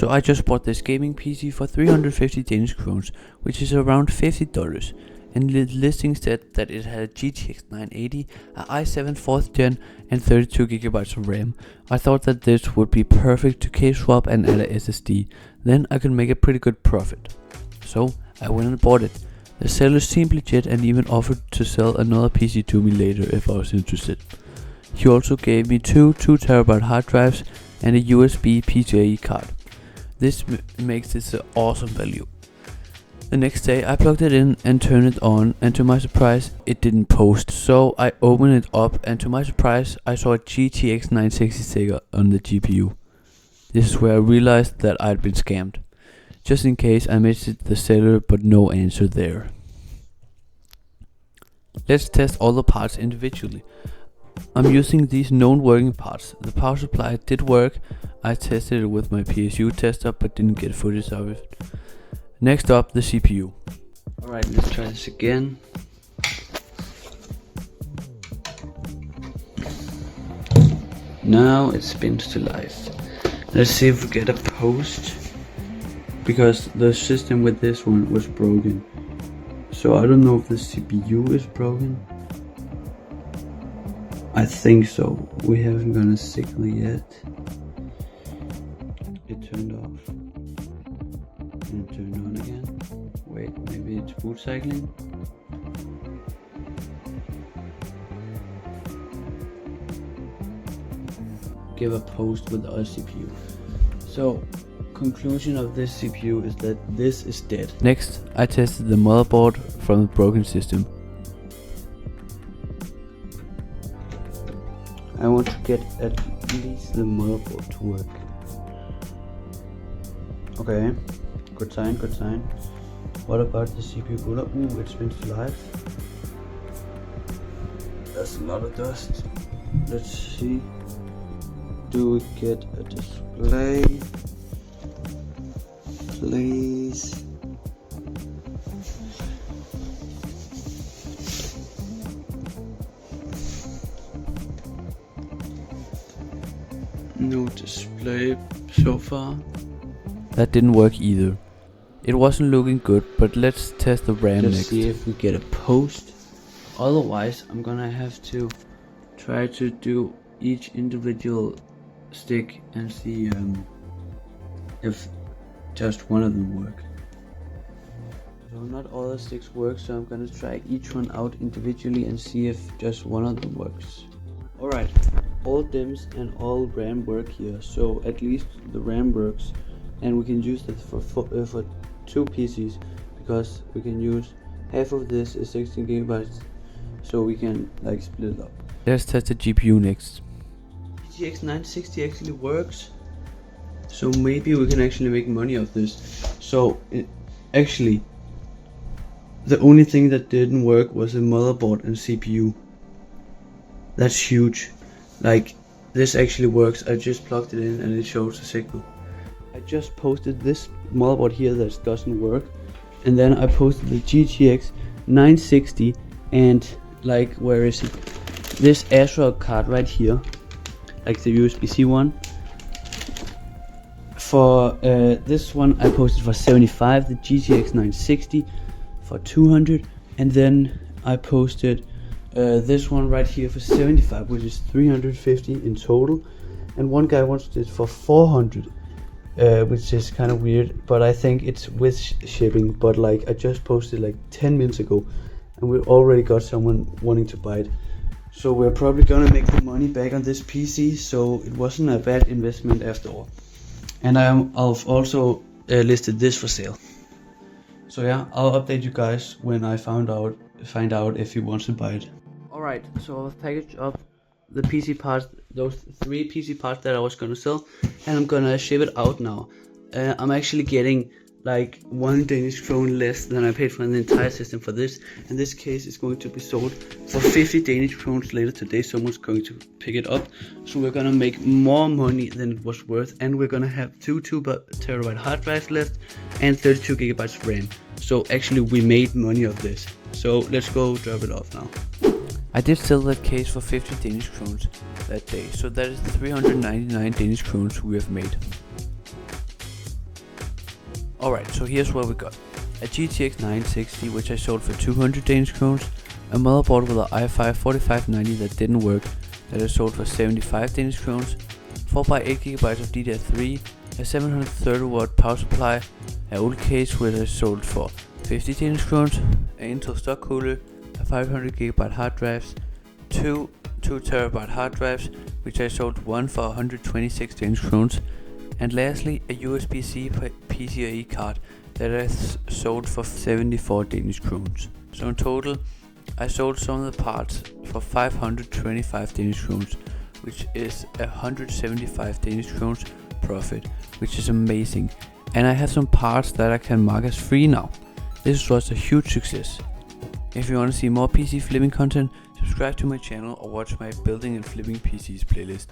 So I just bought this gaming PC for 350 Danish krones, which is around $50. And the listing said that it had a GTX 980, a i7 4th gen and 32GB of RAM. I thought that this would be perfect to case swap and add a SSD, then I could make a pretty good profit. So I went and bought it. The seller seemed legit and even offered to sell another PC to me later if I was interested. He also gave me two 2TB hard drives and a USB PCIe card. This makes this an awesome value. The next day I plugged it in and turned it on, and to my surprise it didn't post, so I opened it up and to my surprise I saw a GTX 960 sticker on the GPU. This is where I realized that I'd been scammed. Just in case I messaged the seller but no answer there. Let's test all the parts individually. I'm using these known working parts. The power supply did work. I tested it with my PSU tester but didn't get footage of it. Next up, the CPU. Alright, let's try this again. Now it spins to life. Let's see if we get a post, because the system with this one was broken. So I don't know if the CPU is broken. I think so. We haven't got a signal yet. It turned off. And turn on again. Wait, maybe it's boot cycling. Give a post with our CPU. So, conclusion of this CPU is that this is dead. Next, I tested the motherboard from the broken system. I want to get at least the motherboard to work. Okay. Good sign, good sign. What about the CPU cooler? Ooh, it spins to life. There's a lot of dust. Let's see. Do we get a display? Please. No display so far. That didn't work either. It wasn't looking good, but let's test the RAM next. Let's see if we get a post. Otherwise, I'm gonna have to try to do each individual stick and see if just one of them work. So not all the sticks work, so I'm gonna try each one out individually and see if just one of them works. Alright, all DIMMs and all RAM work here, so at least the RAM works. And we can use that for two PCs, because we can use half of this is 16GB, so we can like split it up. Let's test the GPU next. GTX 960 actually works, so maybe we can actually make money off this. So actually, the only thing that didn't work was the motherboard and CPU. That's huge. Like, this actually works. I just plugged it in and it shows the signal. I just posted this motherboard here that doesn't work, and then I posted the GTX 960 and like, where is it? This ASRock card right here, like the USB-C one. For this one I posted for 75, the GTX 960 for 200, and then I posted this one right here for 75, which is 350 in total, and one guy wanted it for 400. Which is kind of weird, but I think it's with shipping. But like, I just posted like 10 minutes ago and we already got someone wanting to buy it, so we're probably gonna make the money back on this PC, so it wasn't a bad investment after all. And I've also listed this for sale, so yeah, I'll update you guys when I find out if you want to buy it. Alright, so I've packaged up the PC parts, those 3 PC parts that I was gonna sell, and I'm gonna ship it out now. I'm actually getting like 1 Danish krone less than I paid for the entire system for this, and this case is going to be sold for 50 Danish krones later today. Someone's going to pick it up, so we're gonna make more money than it was worth, and we're gonna have 2 2TB hard drives left and 32GB of RAM. So actually we made money of this, so let's go drop it off now. I did sell that case for 50 Danish krones that day, so that is the 399 Danish krones we have made. Alright, so here's what we got. A GTX 960 which I sold for 200 Danish krones, a motherboard with a i5 4590 that didn't work that I sold for 75 Danish krones, 4x8GB of DDR3, a 730 watt power supply, a old case which I sold for 50 Danish krones, an Intel stock cooler, a 500GB hard drives, two 2TB hard drives which I sold one for 126 Danish krones, and lastly a USB-C PCIe card that I sold for 74 Danish krones. So in total I sold some of the parts for 525 Danish krones, which is 175 Danish krones profit, which is amazing. And I have some parts that I can mark as free now. This was a huge success. If you want to see more PC flipping content, subscribe to my channel or watch my building and flipping PCs playlist.